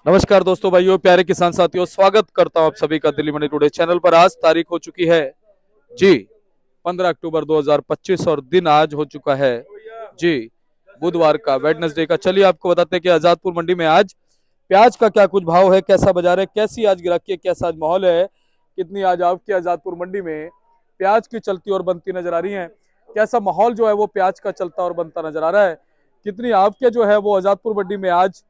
नमस्कार दोस्तों, भाइयों, प्यारे किसान साथियों, स्वागत करता हूं आप सभी का दिल्ली मंडी टुडे चैनल पर। आज तारीख हो चुकी है जी 15 अक्टूबर 2025 और दिन आज हो चुका है जी बुधवार का, वेडनेसडे का। चलिए आपको बताते हैं कि आजादपुर मंडी में आज प्याज का क्या कुछ भाव है, कैसा बाजार है, कैसी आज गिराकी है, कैसा आज माहौल है, कितनी आज आपकी आजादपुर मंडी में प्याज की चलती और बनती नजर आ रही है, कैसा माहौल जो है वो प्याज का चलता और बनता नजर आ रहा है, कितनी आपके जो है वो आजादपुर मंडी में आज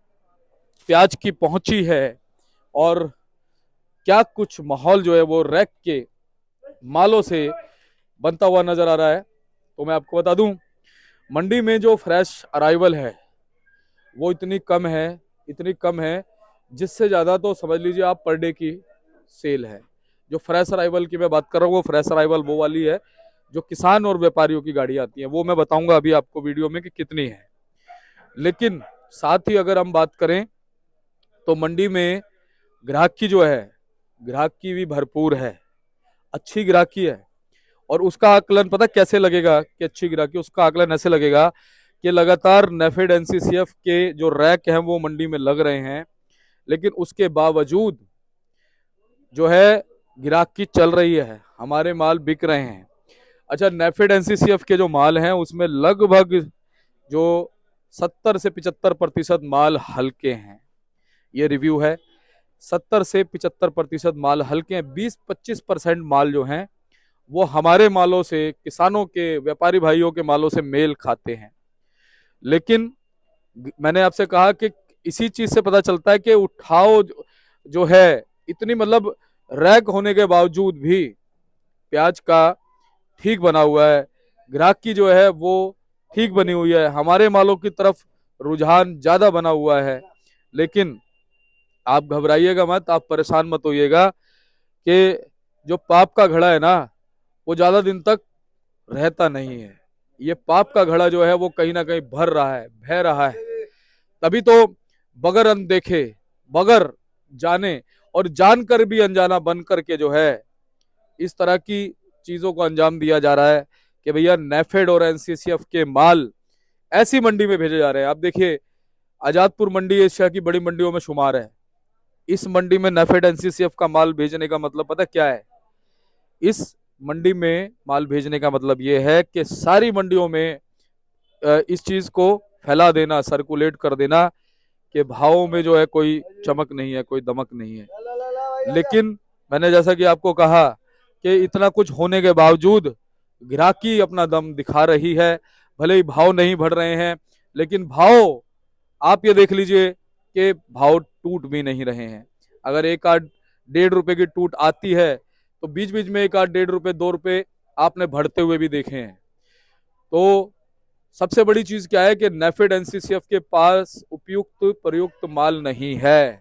प्याज की पहुंची है और क्या कुछ माहौल जो है वो रैक के मालों से बनता हुआ नजर आ रहा है। तो मैं आपको बता दूं, मंडी में जो फ्रेश अराइवल है वो इतनी कम है, जिससे ज्यादा तो समझ लीजिए आप पर डे की सेल है। जो फ्रेश अराइवल की मैं बात कर रहा हूँ वो फ्रेश अराइवल वो वाली है जो किसान और व्यापारियों की गाड़ी आती है, वो मैं बताऊंगा अभी आपको वीडियो में कि कितनी है। लेकिन साथ ही अगर हम बात करें तो मंडी में ग्राहकी जो है, ग्राहकी भी भरपूर है, अच्छी ग्राहकी है। और उसका आकलन पता कैसे लगेगा कि अच्छी ग्राहकी, उसका आकलन ऐसे लगेगा कि लगातार नेफेड एनसीसीएफ के जो रैक हैं वो मंडी में लग रहे हैं, लेकिन उसके बावजूद जो है ग्राहकी चल रही है, हमारे माल बिक रहे हैं। अच्छा, नेफेड एनसीसीएफ के जो माल हैं उसमें लगभग जो 70 से 75% माल हल्के हैं, ये रिव्यू है। 70 से 75% माल हल्के हैं, 20-25% माल जो हैं वो हमारे मालों से, किसानों के, व्यापारी भाइयों के मालों से मेल खाते हैं। लेकिन मैंने आपसे कहा कि इसी चीज से पता चलता है कि उठाव जो है इतनी, मतलब रैक होने के बावजूद भी प्याज का ठीक बना हुआ है, ग्राहकी जो है वो ठीक बनी हुई है, हमारे मालों की तरफ रुझान ज्यादा बना हुआ है। लेकिन आप घबराइएगा मत, आप परेशान मत होइएगा कि जो पाप का घड़ा है ना वो ज्यादा दिन तक रहता नहीं है। ये पाप का घड़ा जो है वो कहीं ना कहीं भर रहा है, बह रहा है। तभी तो बगैर अनदेखे, बगैर जाने और जानकर भी अनजाना बन करके जो है इस तरह की चीजों को अंजाम दिया जा रहा है कि भैया नेफेड और एनसीसीएफ के माल ऐसी मंडी में भेजे जा रहे हैं। आप देखिए, आजादपुर मंडी एशिया की बड़ी मंडियों में शुमार है। इस मंडी में नेफेड एनसीसीएफ का माल भेजने का मतलब पता क्या है? इस मंडी में माल भेजने का मतलब ये है कि सारी मंडियों में इस चीज को फैला देना, सर्कुलेट कर देना कि भावों में जो है कोई चमक नहीं है, कोई दमक नहीं है। लेकिन मैंने जैसा कि आपको कहा कि इतना कुछ होने के बावजूद ग्राहकी अपना दम दिखा रही है। भले ही भाव नहीं बढ़ रहे हैं, लेकिन भाव आप ये देख लीजिए कि भाव टूट भी नहीं रहे हैं। अगर एक आध 1.5 रुपए की टूट आती है तो बीच बीच में एक आध 1.5 रुपए 2 रुपए आपने बढ़ते हुए भी देखे हैं। तो सबसे बड़ी चीज क्या है कि नेफेड एनसीसीएफ के पास उपयुक्त प्रयुक्त माल नहीं है।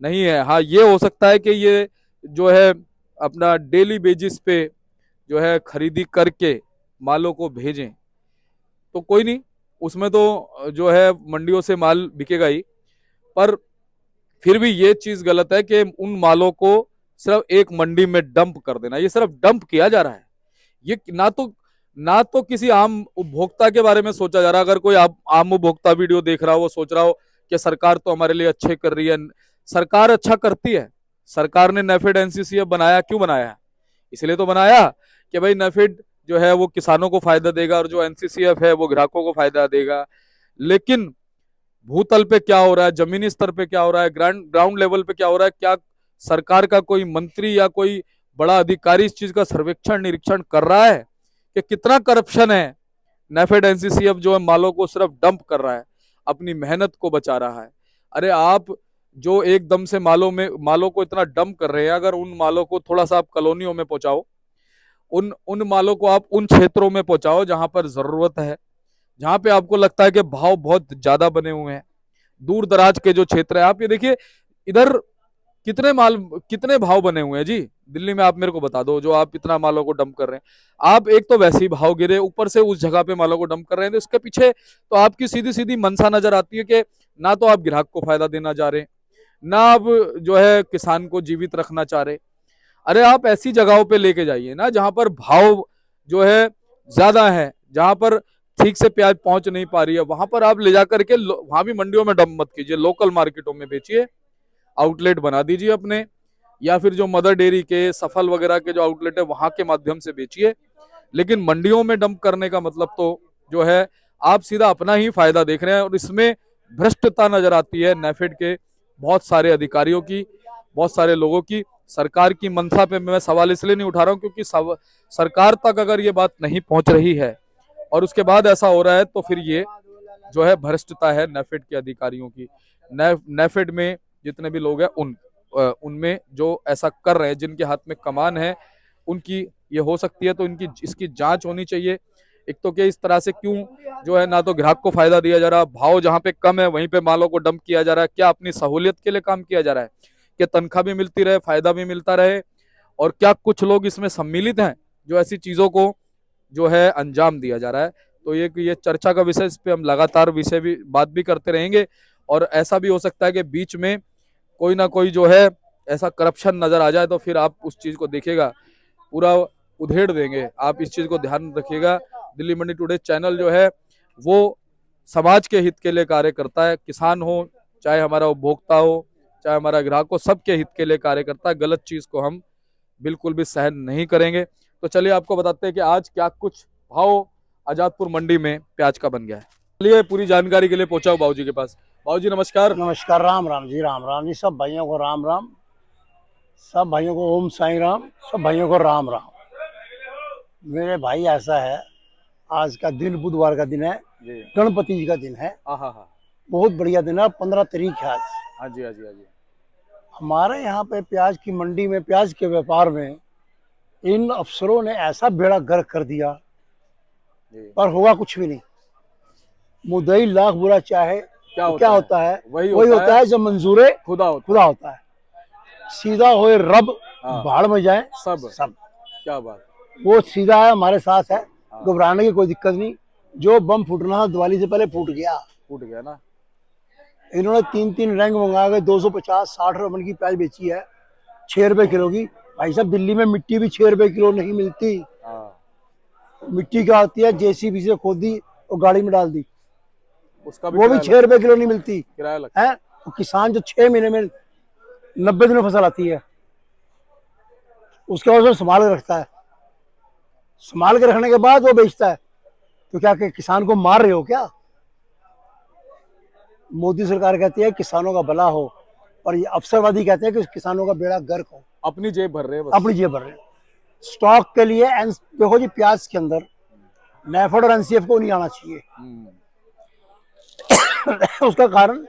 हाँ, ये हो सकता है कि ये जो है अपना डेली बेसिस पे जो है खरीदी करके मालों को भेजें, तो कोई नहीं, उसमें तो जो है मंडियों से माल बिकेगा ही। पर फिर भी ये चीज गलत है कि उन मालों को सिर्फ एक मंडी में डंप कर देना, ये सिर्फ डंप किया जा रहा है। ये ना तो किसी आम उपभोक्ता के बारे में सोचा जा रहा है। अगर कोई आम उपभोक्ता वीडियो देख रहा हो, वो सोच रहा हो कि सरकार तो हमारे लिए अच्छे कर रही है। सरकार अच्छा करती है। सरकार ने नेफेड एनसीसीएफ बनाया, क्यों बनाया? इसलिए तो बनाया कि भाई नेफेड जो है वो किसानों को फायदा देगा और जो एनसीसीएफ है वो ग्राहकों को फायदा देगा। लेकिन भूतल पे क्या हो रहा है, जमीनी स्तर पे क्या हो रहा है, ग्राउंड लेवल पे क्या हो रहा है, क्या सरकार का कोई मंत्री या कोई बड़ा अधिकारी इस चीज का सर्वेक्षण निरीक्षण कर रहा है कि कितना करप्शन है? नेफेड एनसीसीएफ जो है मालों को सिर्फ डंप कर रहा है, अपनी मेहनत को बचा रहा है। अरे आप जो एकदम से मालों को इतना डंप कर रहे हैं, अगर उन मालों को थोड़ा सा आप कॉलोनियों में पहुंचाओ, उन उन मालों को आप उन क्षेत्रों में पहुंचाओ जहां पर जरूरत है, जहां पे आपको लगता है कि भाव बहुत ज्यादा बने हुए हैं। दूर दराज के जो क्षेत्र है, आप ये देखिए इधर कितने भाव बने हुए हैं जी। दिल्ली में आप मेरे को बता दो, जो आप इतना मालों को डंप कर रहे हैं, आप एक तो वैसे ही भाव गिरे, ऊपर से उस जगह पे मालों को डंप कर रहे हैं, तो इसके पीछे तो आपकी सीधी सीधी मनसा नजर आती है कि ना तो आप ग्राहक को फायदा देना चाह रहे, ना आप जो है किसान को जीवित रखना चाह रहे। अरे आप ऐसी जगहों पे लेके जाइए ना जहां पर भाव जो है ज्यादा है, जहां पर ठीक से प्याज पहुंच नहीं पा रही है, वहां पर आप ले जाकर के वहां भी मंडियों में डंप मत कीजिए, लोकल मार्केटों में बेचिए, आउटलेट बना दीजिए अपने, या फिर जो मदर डेयरी के, सफल वगैरह के जो आउटलेट है वहां के माध्यम से बेचिए। लेकिन मंडियों में डंप करने का मतलब तो जो है आप सीधा अपना ही फायदा देख रहे हैं, और इसमें भ्रष्टता नजर आती है नैफेड के बहुत सारे अधिकारियों की, बहुत सारे लोगों की। सरकार की मंशा पे मैं सवाल इसलिए नहीं उठा रहा हूं क्योंकि सरकार तक अगर ये बात नहीं पहुंच रही है और उसके बाद ऐसा हो रहा है, तो फिर ये जो है भ्रष्टता है नैफेड के अधिकारियों की। नैफेड में जितने भी लोग हैं उनमें जो ऐसा कर रहे हैं, जिनके हाथ में कमान है, उनकी ये हो सकती है, तो इनकी इसकी जांच होनी चाहिए। एक तो क्या इस तरह से क्यों जो है ना तो ग्राहक को फायदा दिया जा रहा, भाव जहां पे कम है वहीं पे मालों को डंप किया जा रहा है, क्या अपनी सहूलियत के लिए काम किया जा रहा है, क्या तनख्वाह भी मिलती रहे, फायदा भी मिलता रहे, और क्या कुछ लोग इसमें सम्मिलित हैं जो ऐसी चीजों को जो है अंजाम दिया जा रहा है। तो ये चर्चा का विषय, इस पे हम लगातार बात भी करते रहेंगे, और ऐसा भी हो सकता है कि बीच में कोई ना कोई जो है ऐसा करप्शन नजर आ जाए, तो फिर आप उस चीज को देखिएगा पूरा उधेड़ देंगे। आप इस चीज को ध्यान रखिएगा। दिल्ली मंडी टुडे चैनल जो है वो समाज के हित के लिए कार्य करता है, किसान हो चाहे हमारा उपभोक्ता हो चाहे हमारा ग्राहक हो, सबके हित के लिए कार्य करता है। गलत चीज को हम बिल्कुल भी सहन नहीं करेंगे। तो चलिए आपको बताते हैं कि आज क्या कुछ भाव आजादपुर मंडी में प्याज का बन गया है। चलिए पूरी जानकारी के लिए पहुंचाओ बाबूजी के पास। बाबूजी नमस्कार। नमस्कार, राम राम जी, राम राम जी। सब भाइयों को राम राम, सब भाइयों को ओम साईं राम, सब भाइयों को राम राम। मेरे भाई ऐसा है, आज का दिन बुधवार का दिन है, गणपति जी का दिन है। बहुत बढ़िया दिन है, 15 तारीख है आज। हाँ जी, हाँ जी, हाँ जी। हमारे यहाँ पे प्याज की मंडी में, प्याज के व्यापार में इन अफसरों ने ऐसा बेड़ा गर्क कर दिया, पर हुआ कुछ भी नहीं। मुद्दई लाख बुरा चाहे, क्या होता है वही होता है जब मंजूरे खुदा होता है। सीधा होए रब, भाड़ में जाए सब। क्या बात, वो सीधा है, हमारे साथ है, घबराने की कोई दिक्कत नहीं। जो बम फूटना था दिवाली से पहले फूट गया ना। इन्होंने 3 रैंक मंगा के 250-60 रुपए की प्याज बेची है, 6 रुपए किलो की। भाई साहब, दिल्ली में मिट्टी भी 6 रुपए किलो नहीं मिलती। मिट्टी क्या होती है, जेसीबी से खोदी और गाड़ी में डाल दी, उसका भी वो भी 6 रुपए किलो नहीं मिलती है। तो किसान जो 6 महीने में 90 दिनों फसल आती है, उसके बाद संभाल के रखता है, संभाल के रखने के बाद वो बेचता है। तो क्या किसान को मार रहे हो क्या? मोदी सरकार कहती है किसानों का भला हो, और ये अफसरवादी कहते हैं कि किसानों का बेड़ा गर्क हो। अपनी जेब भर रहे हैं, अपनी जेब भर रहे हैं। स्टॉक के लिए देखो जी, प्याज के अंदर नैफेड और एनसीएफ को नहीं आना चाहिए। उसका कारण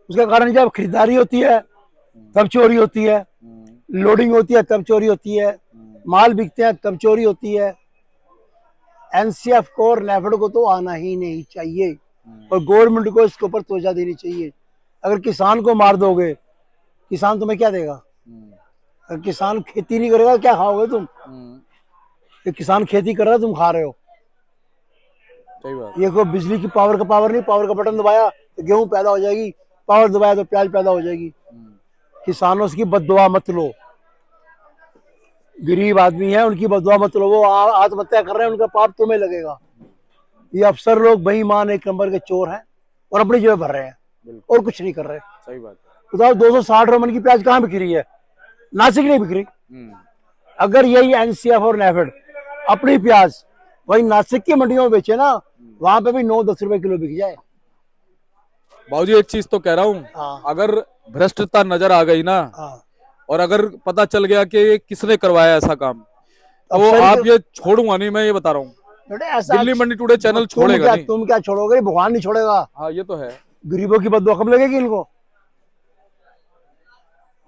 जब खरीदारी होती है तब चोरी होती है, लोडिंग होती है तब चोरी होती है, माल बिकते हैं तब चोरी होती है। एनसीएफ को और नैफेड को तो आना ही नहीं चाहिए, और गवर्नमेंट को इसके ऊपर तवज्जो देनी चाहिए। अगर किसान को मार दोगे, किसान तुम्हें क्या देगा? अगर किसान खेती नहीं करेगा, क्या खाओगे तुम? किसान खेती कर रहा है, तुम खा रहे हो। सही बात। ये कोई बिजली की पावर नहीं, पावर का बटन दबाया तो गेहूं पैदा हो जाएगी, पावर दबाया तो प्याज पैदा हो जाएगी। किसानों की बद्दुआ मत लो, गरीब आदमी है, उनकी बद्दुआ मत लो। वो आत्महत्या कर रहे हैं, उनका पाप तुम्हें लगेगा। ये अफसर लोग बेईमान, एक नंबर के चोर हैं, और अपनी जेब भर रहे हैं और कुछ नहीं कर रहे। सही बात। बताओ, 260 रुपए की प्याज कहाँ बिक रही है? नासिक नहीं बिक रही। अगर यही एनसीएफ और नैफेड अपनी प्याज वही नासिक की मंडियों में बेचे ना, वहां पे भी 9-10 रुपए किलो बिक जाए। बाबूजी एक चीज तो कह रहा हूँ, अगर भ्रष्टता नजर आ गई ना, और अगर पता चल गया कि किसने करवाया ऐसा काम, तो आप ये छोड़ूंगा नहीं, मैं ये बता रहा हूँ। दिल्ली मंडी टुडे चैनल छोड़ेगा नहीं। तुम क्या छोड़ोगे? भगवान नहीं छोड़ेगा। हाँ, ये तो है। गरीबों की बद्दुआ कब लगेगी इनको?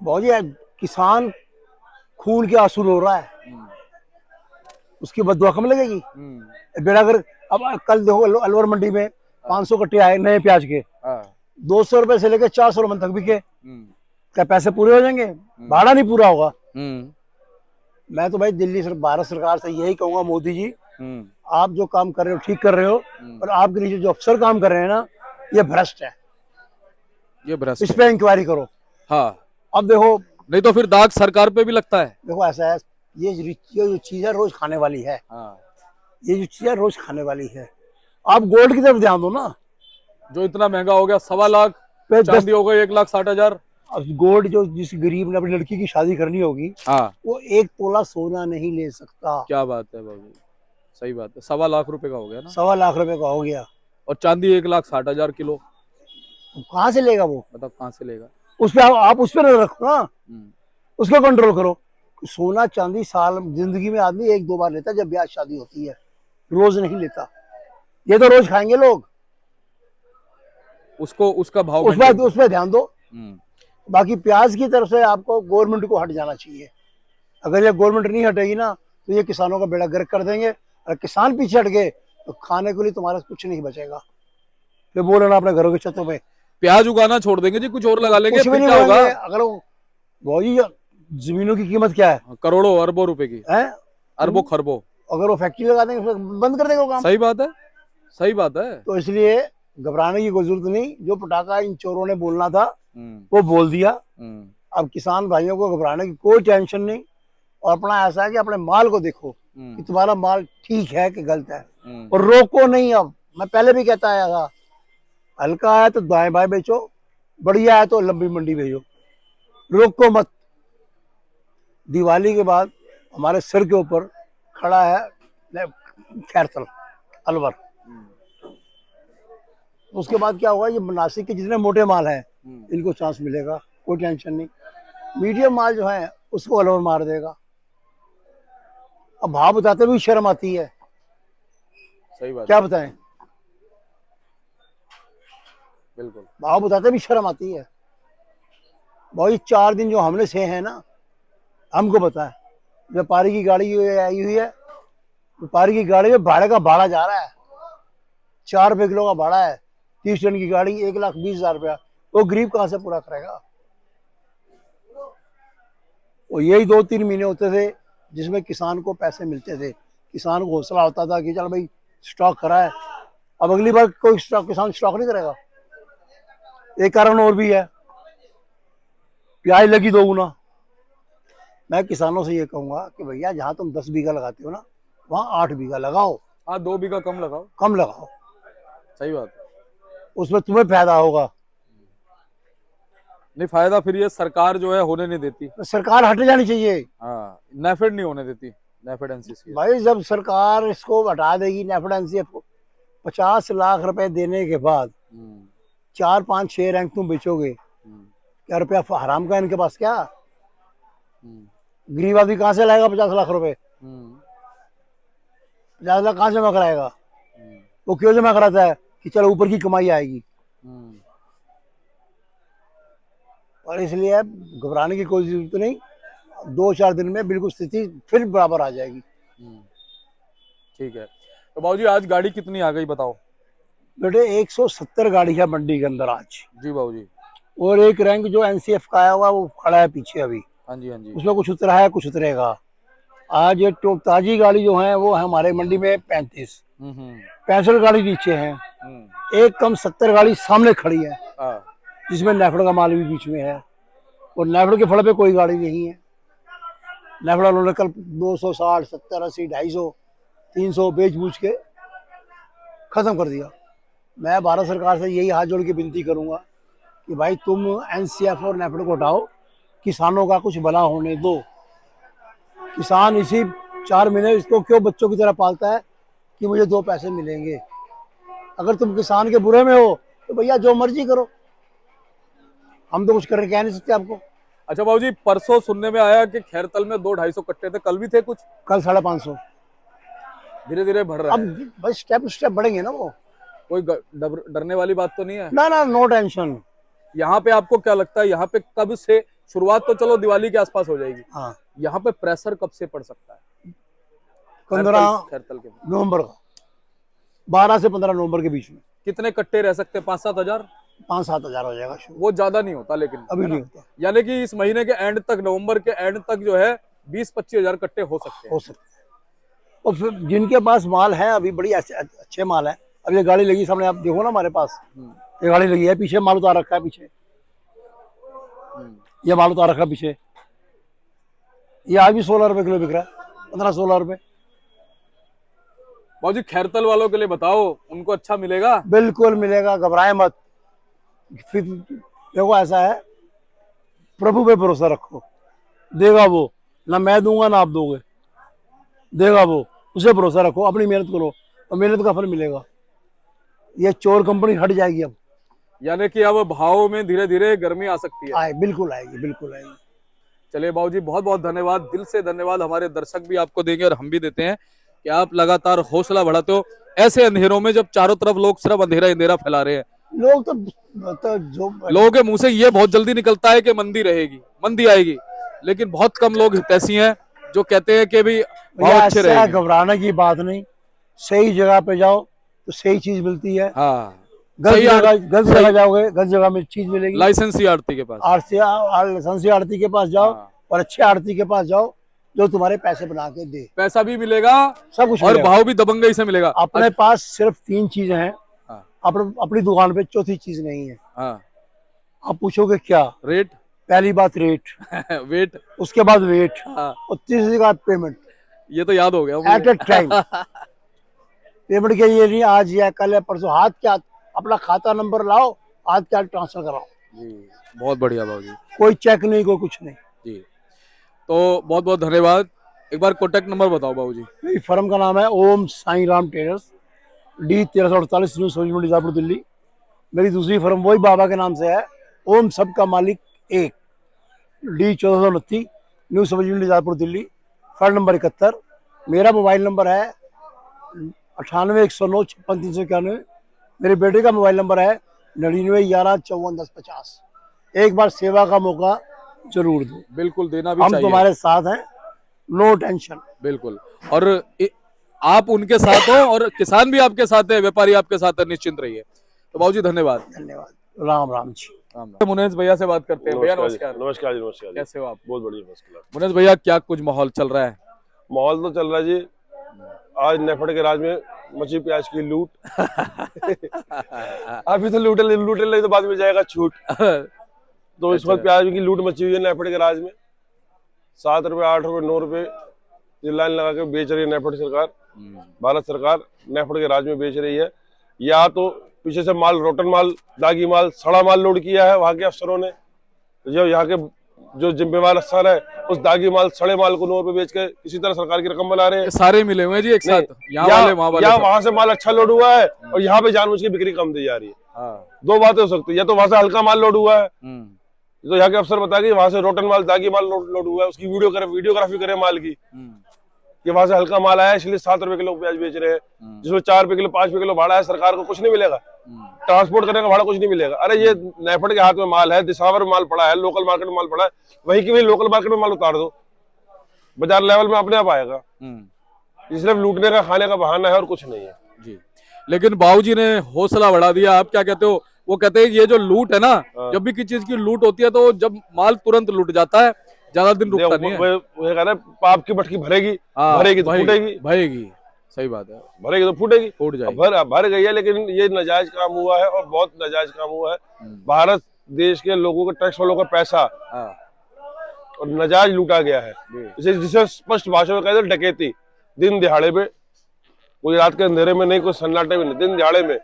बहुत ही किसान खून के आंसू रो रहा है, उसकी बद्दुआ कम लगेगी? बेड़ा अगर अब कल देखो अलवर मंडी में 500 कट्टे आए नए प्याज के, 200 रुपए से लेकर 400 रुपए तक बिके। क्या पैसे पूरे हो जाएंगे? भाड़ा नहीं पूरा होगा। मैं तो भाई दिल्ली भारत सरकार से यही कहूंगा, मोदी जी आप जो काम कर रहे हो ठीक कर रहे हो, और आपके नीचे जो अफसर काम कर रहे हैं ना, ये भ्रष्ट है, ये भ्रष्ट। इस पे इंक्वायरी करो। हाँ, अब देखो, नहीं तो फिर दाग सरकार पे भी लगता है। देखो ऐसा है, ये जो चीज है रोज खाने वाली है। ये जो चीज है रोज खाने वाली है, आप गोल्ड की तरफ ध्यान दो ना। जो इतना महंगा हो गया, 1.25 लाख, पे 10 चांदी हो गई 1,60,000। अब गोल्ड, जो जिस गरीब ने अपनी लड़की की शादी करनी होगी, हाँ, वो 1 तोला सोना नहीं ले सकता। क्या बात है बाबू, सही बात है, 1.25 लाख रुपए का हो गया ना। 1.25 लाख का हो गया। और चांदी 1,60,000 किलो, तो कहाँ से लेगा वो? मतलब कहाँ से लेगा। उस पे आप उस पर रखो ना, हम्म, उसको कंट्रोल करो। सोना चांदी साल जिंदगी में आदमी 1-2 बार लेता है, जब ब्याह शादी होती है, रोज नहीं लेता। ये तो रोज खाएंगे लोग। उसको उसका भाव उस मेंटेन पर उस पर ध्यान दो। हम्म, बाकी प्याज की तरफ से आपको गवर्नमेंट को हट जाना चाहिए। अगर ये गवर्नमेंट नहीं हटेगी ना, तो ये किसानों का बेड़ा गर्क कर देंगे। और किसान पीछे हट गए तो खाने के लिए तुम्हारा कुछ नहीं बचेगा। फिर बोलो ना अपने घरों के छतों पे प्याज उगाना छोड़ देंगे जी, कुछ और लगा लेंगे, कुछ भी फिर नहीं क्या होगा। बोलेंगे। अगर वही जमीनों की कीमत क्या करोड़ों अरबों रुपए की, है? अरबों खरबों। अगर वो फैक्ट्री लगा देंगे, फिर बंद कर देंगे वो काम। सही बात है, सही बात है। तो इसलिए घबराने की कोई जरूरत नहीं। जो पटाखा इन चोरों ने बोलना था, हम्म, वो बोल दिया। हम्म, अब किसान भाइयों को घबराने की कोई टेंशन नहीं। और अपना ऐसा है कि अपने माल को देखो कि तुम्हारा माल ठीक है कि गलत है, और रोको नहीं। अब मैं पहले भी कहता आया था, हल्का है तो दाएं बाएं बेचो, बढ़िया है तो लंबी मंडी भेजो, रोको मत। दिवाली के बाद हमारे सिर के ऊपर खड़ा है खैरतल, अलवर। उसके बाद क्या होगा, ये नासिक के जितने मोटे माल हैं, इनको चांस मिलेगा, कोई टेंशन नहीं। मीडियम माल जो है उसको अलवर मार देगा। अब भाव बताते भी शर्म आती है, सही बात क्या है, बताएं। बिल्कुल। भाव बताते भी शर्म आती है। भाई 4 दिन जो हमले से हैं ना, हमको पता है। व्यापारी की गाड़ी आई हुई है, व्यापारी की गाड़ी में भाड़े का भाड़ा जा रहा है, 4 रुपए किलो का भाड़ा है। 30 टन की गाड़ी, 1,20,000 रुपया। वो गरीब कहाँ से पूरा करेगा? और यही 2-3 महीने होते थे जिसमें किसान को पैसे मिलते थे, किसान को हौसला होता था कि चल भाई स्टॉक करा है, अब अगली बार कोई स्टॉक किसान स्टॉक नहीं करेगा। एक कारण और भी है, प्याज लगी 2 गुना। मैं किसानों से ये कहूंगा कि भैया जहां तुम 10 बीघा लगाते हो ना, वहां 8 बीघा लगाओ, हाँ, 2 बीघा कम लगाओ। कम लगाओ, सही बात है। उसमें तुम्हें फायदा होगा। नहीं, फायदा फिर ये सरकार जो है होने नहीं देती। तो सरकार हट जानी चाहिए। हाँ, नेफेड नहीं होने देती, नेफेड एनसीसी। भाई जब सरकार इसको हटा देगी, नेफेड को 50 लाख रुपए देने के बाद 4-5-6 रैंक तुम बेचोगे, क्या रुपया हराम का इनके पास? क्या गरीब आदमी कहाँ से लाएगा 50 लाख रुपए? 50 लाख कहाँ से जमा कराएगा? वो क्यों जमा कराता है? कि चलो ऊपर की कमाई आएगी। और इसलिए घबराने की कोई जरूरत नहीं। 2-4 दिन में बिल्कुल स्थिति फिर बराबर आ जाएगी। ठीक है। तो बाबूजी आज गाड़ी कितनी आ गई बताओ। बेटे 170 गाड़ी है मंडी के अंदर आज। जी बाबूजी। और एक रैंक जो एनसीएफ का आया हुआ वो खड़ा है पीछे अभी, हाँ जी, हाँ जी। उसमें कुछ उतरा है, कुछ उतरेगा। आज ये ताजी गाड़ी जो है वो है हमारे मंडी में 35, 65 गाड़ी नीचे है। एक कम 70 गाड़ी सामने खड़ी है, जिसमें नेफड़ का माल भी बीच में है। और नेफड़ के फड़ पे कोई गाड़ी नहीं है। नेफड़ उन्होंने कल 260, 70, 80, 250, 300 बेच बूझ के खत्म कर दिया। मैं भारत सरकार से यही हाथ जोड़ के विनती करूंगा कि भाई तुम एनसीएफ और नेफड़ को हटाओ, किसानों का कुछ भला होने दो। किसान इसी 4 महीने इसको क्यों बच्चों की तरह पालता है कि मुझे 2 पैसे मिलेंगे। अगर तुम किसान के बुरे में हो तो भैया जो मर्जी करो, हम तो कुछ कर कह नहीं सकते आपको। अच्छा बाबूजी, परसों सुनने में आया कि खैरतल में 200-250 कट्टे थे, कल भी थे कुछ, कल 550। धीरे धीरे बढ़ रहा अब है। बस स्टेप बढ़ेंगे ना वो। कोई डरने वाली बात तो नहीं है। ना ना, नो टेंशन। यहाँ पे आपको क्या लगता है, यहाँ पे कब से शुरुआत? तो चलो दिवाली के आसपास हो जाएगी। हाँ, यहाँ पे प्रेशर कब से पड़ सकता है? 15 खैरतल के नवंबर का, 12 से 15 नवंबर के बीच में। कितने कट्टे रह सकते हैं? 5-7 हजार, 5-7 हजार हो जाएगा शुरू। वो ज्यादा नहीं होता लेकिन, अभी नहीं होता। यानी कि इस महीने के एंड तक, नवंबर के एंड तक जो है 20-25 हजार कट्टे हो सकते हैं। हो सकता है। और फिर जिनके पास माल है अभी, बड़ी अच्छे माल है। अब ये गाड़ी लगी सामने, आप देखो ना हमारे पास, ये गाड़ी लगी है, पीछे माल उतार रखा है, पीछे ये माल उतार रखा है पीछे। ये आज भी 16 रुपए किलो बिक रहा है, 15-16 रुपए। बाबूजी खैरतल वालों के लिए बताओ, उनको अच्छा मिलेगा? बिल्कुल मिलेगा, घबराए मत। फिर देखो ऐसा है, प्रभु पे भरोसा रखो, देगा वो। ना मैं दूंगा ना आप दोगे, देगा वो। उसे भरोसा रखो, अपनी मेहनत करो और मेहनत का फल मिलेगा। ये चोर कंपनी हट जाएगी अब। यानी कि अब भाव में धीरे धीरे गर्मी आ सकती है। आए, बिल्कुल आएगी, बिल्कुल आएगी। चलिए बाबूजी, बहुत बहुत धन्यवाद, दिल से धन्यवाद। हमारे दर्शक भी आपको देंगे और हम भी देते हैं कि आप लगातार हौसला बढ़ाते हो ऐसे अंधेरों में, जब चारों तरफ लोग सिर्फ अंधेरा अंधेरा फैला रहे हैं। लोग तो जो लोगों के मुंह से ये बहुत जल्दी निकलता है कि मंदी रहेगी, मंदी आएगी, लेकिन बहुत कम लोग हितैषी हैं जो कहते हैं कि भी भाव अच्छे ऐसा रहेंगे। घबराने की बात नहीं, सही जगह पे जाओ तो सही चीज मिलती है। हाँ, गलत जगह जाओगे, गलत जगह में चीज मिलेगी। लाइसेंसी आड़ती के पास, लाइसेंसी आड़ती के पास जाओ। हाँ। और अच्छे आड़ती के पास जाओ जो तुम्हारे पैसे बना के दे। पैसा भी मिलेगा सब कुछ और मिलेगा। भाव भी दबंगई से मिलेगा। अपने पास सिर्फ 3 चीजें हैं, हाँ, अपनी दुकान पे चौथी चीज नहीं है। हाँ। आप पूछोगे क्या? रेट पहली बात रेट, वेट, उसके बाद वेट, हाँ, और तीसरी बात पेमेंट। ये तो याद हो गया एट ए टाइम। पेमेंट के लिए नहीं आज या कल या परसों, हाथ के हाथ अपना खाता नंबर लाओ, हाथ के हाथ ट्रांसफर कराओ जी। बहुत बढ़िया बाबूजी कोई चेक नहीं, कोई कुछ नहीं जी। तो बहुत बहुत धन्यवाद। एक बार कॉन्टेक्ट नंबर बताओ बाबूजी। मेरी फर्म का नाम है Om Sai Ram tailors, D 1348 new Sabzi Mandi जापुर Delhi. मेरी दूसरी फर्म वही बाबा के नाम से है, ओम सबका मालिक एक, D 1429 new Sabzi Mandi जापुर Delhi, flat number 71। मेरा मोबाइल नंबर है 98 109 56 391। मेरे बेटे का मोबाइल नंबर है 99 11 54 10 50। एक बार सेवा का मौका जरूर दो, बिल्कुल देना भी हम चाहिए। तुम्हारे साथ हैं, नो टेंशन। बिल्कुल। और आप उनके साथ हो और किसान भी आपके साथ है, व्यापारी आपके साथ है, निश्चिंत रहिए। तो बाबूजी धन्यवाद। धन्यवाद। राम राम जी। मुनेश भैया से बात करते हैं। भैया नमस्कार। नमस्कार जी, नमस्कार। कैसे हो आप? बहुत बढ़िया, फर्स्ट क्लास। मुनेश भैया, क्या कुछ माहौल चल रहा है? माहौल तो चल रहा है जी। आज नेफेड के राज में मची प्याज की लूट। अभी तो लूटे लूटे तो बाद में जाएगा छूट। तो इस वक्त प्याज की लूट मची हुई है नेफेड के राज में। 7 रुपए 8 रुपए 9 रुपए ये लाइन लगा के बेच रही है नेफेड सरकार। भारत सरकार नेफेड के राज में बेच रही है। या तो पीछे से माल, रोटन माल, दागी माल, सड़ा माल लोड किया है वहां के अफसरों ने। जो यहाँ के जो जिम्मेवार अफसर है, उस दागी माल, सड़े माल को 9 रुपए बेच के किसी तरह सरकार की रकम बना रहे हैं। सारे मिले हुए हैं जी एक साथ, यहाँ वाले वहाँ वाले। या वहां से माल अच्छा लोड हुआ है और यहाँ पे जानबूझ के बिक्री कम दी जा रही है। हाँ। 2 बातें हो सकती है, या तो वहां से हल्का माल लोड हुआ है, तो यहाँ के अफसर बता के वहां से रोटन माल, दागी माल लोड हुआ है, उसकी वीडियोग्राफी करे माल की कि वहां से हल्का माल आया इसलिए 7 रुपए किलो प्याज बेच रहे हैं, जिसमें 4 रुपए किलो 5 रुपए किलो भाड़ा है। सरकार को कुछ नहीं मिलेगा, ट्रांसपोर्ट करने का भाड़ा कुछ नहीं मिलेगा। अरे ये नेफेड के हाथ में माल है, दिसावर में माल पड़ा है, लोकल मार्केट में माल पड़ा है, वही की वही लोकल मार्केट में माल उतार दो, बाजार लेवल में अपने आप आएगा। ये सिर्फ लूटने का, खाने का बहाना है और कुछ नहीं है जी। लेकिन बाबूजी ने हौसला बढ़ा दिया। आप क्या कहते हो? वो कहते हैं कि ये जो लूट है ना, जब भी किसी चीज की लूट होती है तो जब माल तुरंत लूट जाता है, ज्यादा दिन रुकता नहीं है। वो कह रहा है पाप की मटकी भरेगी, भरेगी तो फूटेगी, भरेगी। सही बात है, भरेगी तो फूटेगी, फूट जाएगी। भर गई है। लेकिन ये नाजायज काम हुआ है और बहुत नाजायज काम हुआ है। भारत देश के लोगों के टैक्स वालों का पैसा और नाजायज लूटा गया है। जिसे स्पष्ट भाषा में कहते हैं डकैती। दिन दिहाड़े पे, कोई रात के अंधेरे में नहीं, कोई सन्नाटे में नहीं, दिन दिहाड़े में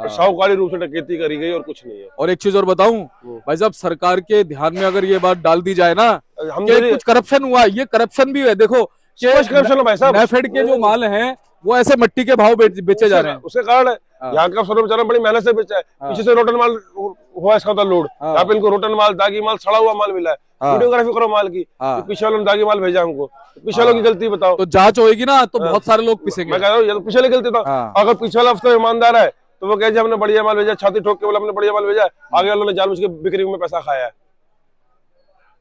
साहूकारी रूप से डकैती करी गई और कुछ नहीं है। और एक चीज और बताऊं भाई साहब, सरकार के ध्यान में अगर ये बात डाल दी जाए ना कि कुछ करप्शन हुआ, ये करप्शन भी है। देखो करप्शन भाई साहब, नेफेड के जो माल हैं वो ऐसे मट्टी के भाव बेचे जा रहे हैं। उसके कारण है यहाँ का अफसरों बेचारा बड़ी मेहनत से बेचा है। पीछे से रोटन माल हुआ इसका होता लोड, यहाँ पे इनको रोटन माल, दागी माल, सड़ा हुआ माल मिला है। वीडियोग्राफी करो माल की, पीछे वालों ने दागी माल भेजा हमको, पीछे वालों की गलती बताओ। तो जांच होगी ना तो बहुत सारे लोग पिसेंगे। मैं कह रहा हूँ ये तो पीछे वाली गलती था। अगर पीछे वाला अफसर ईमानदार है तो वो कहे हमने बढ़िया माल भेजा, छाती ठोक के बोला हमने बढ़िया माल भेजा, आगे वालों ने जानबूझ के बिक्री में पैसा खाया है।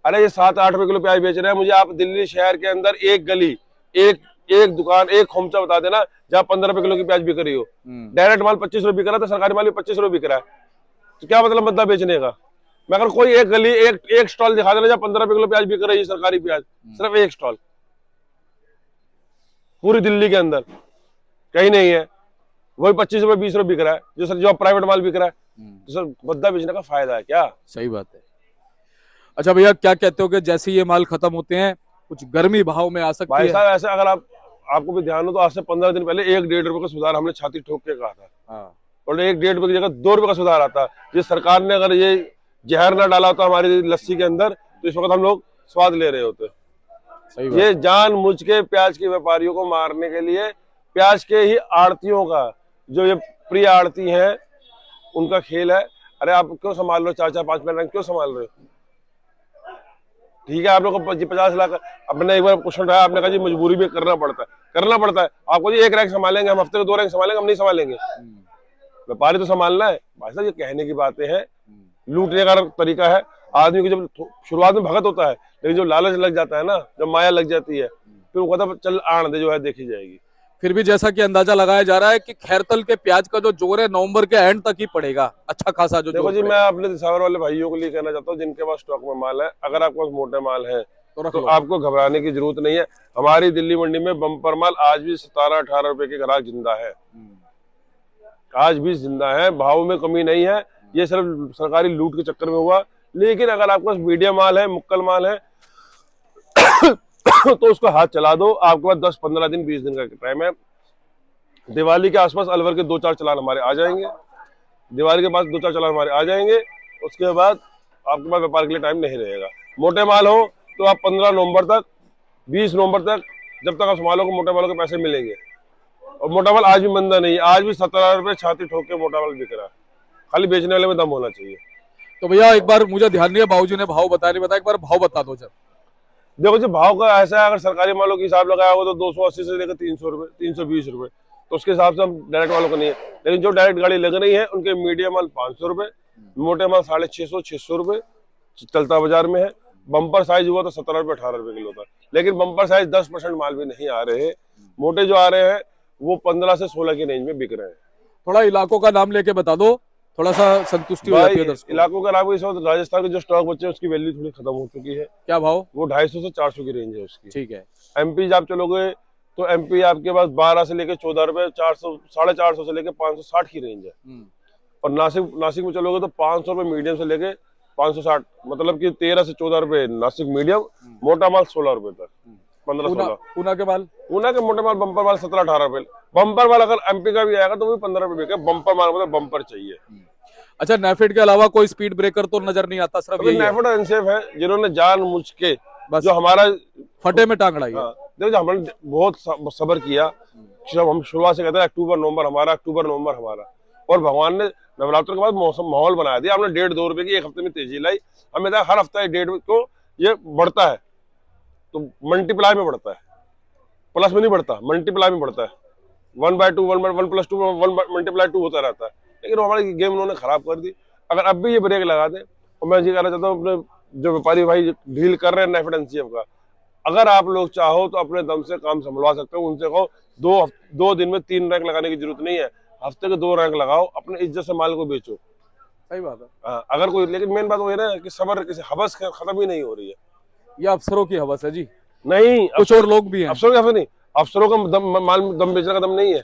अरे ये 7-8 रुपए किलो प्याज बेच रहे हैं। मुझे आप दिल्ली शहर के अंदर एक गली, एक दुकान, एक खोमचा बता देना जहाँ 15 रुपए किलो की प्याज बिक रही हो। डायरेक्ट माल 25 रुपए बिक रहा था, सरकारी माल भी 25 रुपए बिक रहा है। तो क्या मतलब बेचने का? मैं अगर कोई एक गली, एक स्टॉल दिखा देना जहाँ 15 रुपए किलो प्याज बिक रही है, सरकारी प्याज, सिर्फ एक स्टॉल पूरी दिल्ली के अंदर कहीं नहीं है। वही 25 रुपए 20 रुपए बिक रहा है जो प्राइवेट माल बिक रहा है। तो सर बद्दा बेचने का फायदा है क्या? सही बात है। अच्छा भैया, क्या कहते हो कि जैसे ये माल खत्म होते हैं कुछ गर्मी भाव में आ सकती है? भाई साहब ऐसे अगर आपको भी ध्यान हो तो आज से 15 दिन पहले 1-1.5 रुपए का सुधार हमने छाती ठोक के कहा था, और 1-1.5 रुपए की जगह 2 रुपए का सुधार आता। जिस सरकार ने अगर ये जहर ना डाला होता हमारी लस्सी के अंदर तो इस वक्त हम लोग स्वाद ले रहे होते। सही ये जानबूझ के प्याज के व्यापारियों को मारने के लिए, प्याज के ही आड़तियों का, जो ये प्रिय आड़ती हैं, उनका खेल है। अरे आप क्यों संभाल रहे हो 4-4, 5-5 रैंक क्यों संभाल रहे हो? ठीक है, आप लोग को 50 लाख, अपने एक बार क्वेश्चन उठाया, आपने कहा जी मजबूरी में करना पड़ता है। आपको जी 1 रैंक संभालेंगे हम, हफ्ते को 2 रैंक संभालेंगे, हम नहीं संभालेंगे। व्यापारी तो संभालना है भाई साहब, ये कहने की बातें हैं, लूटने का तरीका है। आदमी को जब शुरुआत में भगत होता है, लेकिन जब लालच लग जाता है ना, जब माया लग जाती है, फिर वो कहता चल आन दे, जो है देखी जाएगी। फिर भी जैसा कि अंदाजा लगाया जा रहा है कि खैरतल के प्याज का जो जोर है नवंबर के एंड तक ही पड़ेगा, अच्छा खासा जो देखो जी, मैं अपने दिसावर वाले भाइयों के लिए कहना चाहता हूँ, जिनके पास स्टॉक में माल है, अगर आपके पास मोटे माल है तो आपको घबराने की जरूरत नहीं है। हमारी दिल्ली मंडी में बम्पर माल आज भी 17-18 रुपए के ग्राहक जिंदा है, आज भी जिंदा है, भाव में कमी नहीं है। ये सिर्फ सरकारी लूट के चक्कर में हुआ। लेकिन अगर आपके पास मीडियम माल है, मुक्कल माल है तो उसको हाथ चला दो। आपके पास 10-15 दिन 20 दिन का टाइम है। दिवाली के आसपास अलवर के 2-4 चालान हमारे आ जाएंगे, दिवाली के पास 2-4 चालान हमारे आ जाएंगे। उसके बाद आपके पास व्यापार के लिए टाइम नहीं रहेगा। मोटे माल हो तो आप 15 नवंबर तक, 20 नवंबर तक, जब तक आप संभालोगे, मोटे मालों के पैसे मिलेंगे। और मोटा माल आज भी मंदा नहीं है, आज भी 17 रुपए छाती ठोक के मोटा माल बिक रहा है। खाली बेचने वाले में दम होना चाहिए। तो भैया एक बार, मुझे ध्यान नहीं है बाबूजी ने भाव बताया नहीं बताया, एक बार भाव बता दो जब। देखो जी, भाव का ऐसा है, अगर सरकारी मालों के हिसाब लगाया होगा तो 280 से लेकर 300 रुपए, 320 रुपए, तो उसके हिसाब से हम डायरेक्ट वालों को नहीं है। लेकिन जो डायरेक्ट गाड़ी लग रही है उनके मीडियम माल 500 रुपए, मोटे माल 650-600 रुपए चलता बाजार में है। बम्पर साइज हुआ तो 17 रुपए 18 रुपए किलो था। लेकिन बम्पर साइज 10% माल भी नहीं आ रहे, मोटे जो आ रहे हैं वो 15 से 16 की रेंज में बिक रहे हैं। थोड़ा इलाकों का नाम लेके बता दो, थोड़ा सा संतुष्टि हो जाती है दर्शकों। इलाकों का नाम, इस वक्त राजस्थान के जो स्टॉक बचे हैं उसकी वैल्यू थोड़ी खत्म हो चुकी है। क्या भाव? वो 250 से 400 की रेंज है उसकी। ठीक है। एमपी आप चलोगे तो एमपी आपके पास 12 से लेकर 14 रुपए, 400, 450 से लेकर 560 की रेंज है। और नासिक में चलोगे तो 500 रुपए मीडियम से लेके 560, मतलब कि 13 से 14 रुपए नासिक मीडियम, मोटा माल 16 रुपए तक, 15-16। ऊना के माल, ऊना के मोटे माल बम्पर माल 17-18 रुपए। बम्पर माल अगर एमपी का भी आएगा तो वो 15 रुपए बिके। बम्पर माल मतलब बम्पर चाहिए। अच्छा, नेफेड के अलावा कोई स्पीड ब्रेकर तो नजर नहीं आता? सिर्फ यही नेफेड और एनसेफ है जिन्होंने जानबूझ के बस जो हमारा फटे में टांग अड़ाई है। देखो, हमने बहुत सब्र किया। हम शुरुआत से कहते हैं अक्टूबर नवंबर हमारा, और भगवान ने नवरात्र के बाद मौसम माहौल बनाया दिया। हमने 1.5-2 रुपए की एक हफ्ते में तेजी लाई। हमें हर हफ्ता 1.5 को ये बढ़ता है तो मल्टीप्लाई में बढ़ता है, प्लस में नहीं बढ़ता, मल्टीप्लाई में बढ़ता है। 1/2, 1+2, 1 × 2 होता रहता है। लेकिन हमारी गेम उन्होंने खराब कर दी। अगर अब भी ये ब्रेक लगा दे, और मैं ये कहना चाहता हूँ अपने जो व्यापारी भाई डील कर रहे हैं नेफेड एनसीएफ का, अगर आप लोग चाहो तो अपने दम से काम संभलवा सकते हो। उनसे कहो 2 दिन में 3 रैंक लगाने की जरूरत नहीं है, हफ्ते के 2 रैंक लगाओ, अपने इज्जत से माल को बेचो। सही बात है। अगर कोई, लेकिन मेन बात वो है ना कि सब्र, किसी हवस खत्म ही नहीं हो रही है। ये अफसरों की हवस है जी। नहीं, कुछ और लोग भी हैं। अफसरों की हवस नहीं, अफसरों का माल दम बेचने का दम नहीं है।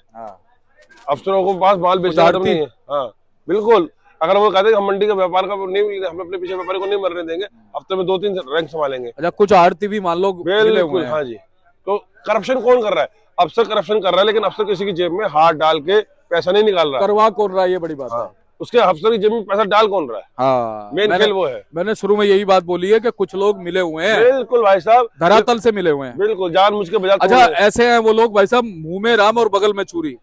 अफसरों को पास माल बेचने का दम नहीं है। हाँ बिल्कुल। अगर वो कहते हैं हम मंडी का व्यापार का नहीं, हम अपने पीछे व्यापारी को नहीं मरने देंगे, हफ्ते में 2-3 रैंक संभालेंगे। अच्छा, कुछ आड़ती भी मान लो मिले हुए हैं। हाँ जी। तो करप्शन कौन कर रहा है? अफसर करप्शन कर रहा है, लेकिन अफसर किसी की जेब में हाथ डाल के पैसा नहीं निकाल रहा है। करवा कौन रहा है, ये बड़ी बात है। उसके अफसर की जेब में पैसा डाल कौन रहा है? हाँ, मेन खेल वो है। मैंने शुरू में यही बात बोली है कि कुछ लोग मिले हुए हैं। बिल्कुल भाई साहब, धरातल से मिले हुए हैं। बिल्कुल जानबूझ के बजाय। अच्छा, ऐसे हैं वो लोग भाई साहब, मुंह में राम और बगल में चूरी।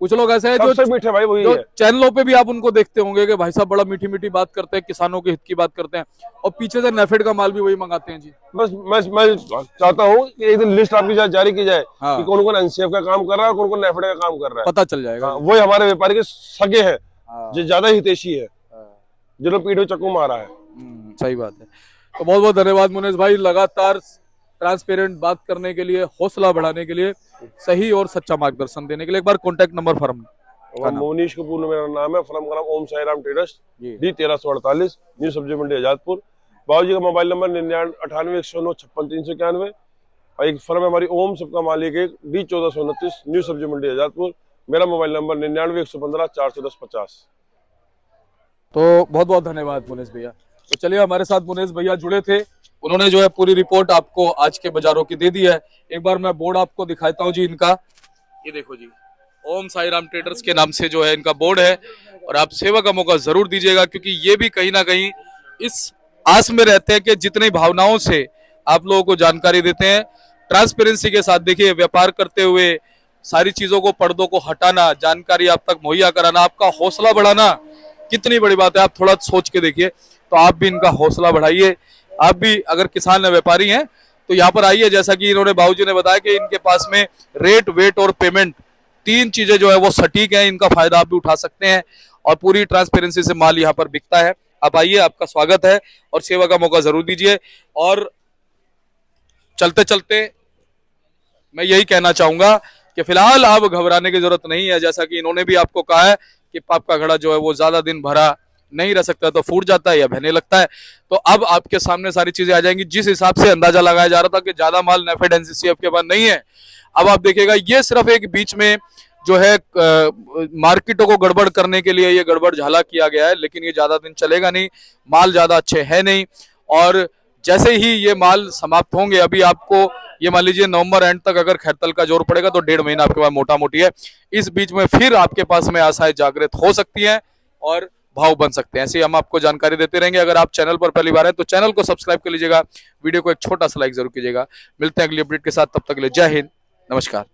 कुछ लोग ऐसे हैं जो मीठे भाई, वही जो है। चैनलों पे भी आप उनको देखते होंगे कि भाई साहब बड़ा मीठी मीठी बात करते हैं, किसानों के हित की बात करते हैं, और पीछे से नेफेड का माल भी वही मंगाते हैं जी। बस मैं चाहता हूँ कि एक दिन लिस्ट आपकी जारी की जाए कि कौन कौन एनसीएफ का काम कर रहा है और कौन कौन नेफेड का काम कर रहा है, पता चल जाएगा। वही हमारे व्यापारी के सगे है, जो ज्यादा हितैषी है, जिन्होंने पीठ में चक्कू मारा है। सही बात है। तो बहुत बहुत धन्यवाद मुनेश भाई, लगातार ट्रांसपेरेंट बात करने के लिए, हौसला बढ़ाने के लिए, सही और सच्चा मार्गदर्शन देने के लिए। एक बार contact number firm. Monish Kapoor मेरा नाम है, फर्म का नाम Om Sai Ram traders, D 1348, new Sabzi Mandi Azadpur. बाबूजी का मोबाइल नंबर 9998109391। और एक फर्म है हमारी ओम सबका मालिक एक, डी 1429, न्यू सब्जी मंडी आजादपुर। मेरा मोबाइल नंबर 9911541050। तो बहुत बहुत धन्यवाद मुनेश भैया। तो चलिए, हमारे साथ मुनेश भैया जुड़े थे उन्होंने जो है पूरी रिपोर्ट आपको आज के बाजारों की दे दी है। एक बार मैं बोर्ड आपको दिखाता हूँ जी इनका, ये देखो जी, ओम साई राम ट्रेडर्स के नाम से जो है इनका बोर्ड है। और आप सेवा का मौका जरूर दीजिएगा, क्योंकि ये भी कहीं ना कहीं इस आस में रहते हैं कि जितनी भावनाओं से आप लोगों को जानकारी देते हैं, ट्रांसपेरेंसी के साथ देखिए, व्यापार करते हुए सारी चीजों को, पर्दों को हटाना, जानकारी आप तक मुहैया कराना, आपका हौसला बढ़ाना कितनी बड़ी बात है। आप थोड़ा सोच के देखिए, तो आप भी इनका हौसला बढ़ाइए। आप भी अगर किसान या व्यापारी हैं तो यहाँ पर आइए। जैसा कि इन्होंने बाबूजी ने बताया कि इनके पास में रेट, वेट और पेमेंट, तीन चीजें जो है वो सटीक है। इनका फायदा आप भी उठा सकते हैं और पूरी ट्रांसपेरेंसी से माल यहाँ पर बिकता है। आप आइए, आपका स्वागत है और सेवा का मौका जरूर दीजिए। और चलते चलते मैं यही कहना चाहूंगा कि फिलहाल आप घबराने की जरूरत नहीं है। जैसा कि इन्होंने भी आपको कहा है कि पाप का घड़ा जो है वो ज्यादा दिन भरा नहीं रह सकता, तो फूट जाता है या बहने लगता है। तो अब आपके सामने सारी चीजें आ जाएंगी। जिस हिसाब से अंदाजा लगाया जा रहा था कि ज्यादा माल नेफेड एनसीसीएफ के पास नहीं है, अब आप देखिएगा ये सिर्फ एक बीच में जो है मार्केटों को गड़बड़ करने के लिए ये गड़बड़ झाला किया गया है, लेकिन ये ज्यादा दिन चलेगा नहीं। माल ज्यादा अच्छे है नहीं, और जैसे ही ये माल समाप्त होंगे, अभी आपको ये मान लीजिए नवंबर एंड तक अगर खैरतल का जोर पड़ेगा तो 1.5 महीना आपके पास मोटा मोटी है। इस बीच में फिर आपके पास में आशाएं जागृत हो सकती हैं और भाव बन सकते हैं। ऐसे ही हम आपको जानकारी देते रहेंगे। अगर आप चैनल पर पहली बार हैं तो चैनल को सब्सक्राइब कर लीजिएगा, वीडियो को एक छोटा सा लाइक जरूर कीजिएगा। मिलते हैं अगली अपडेट के साथ, तब तक के लिए जय हिंद, नमस्कार।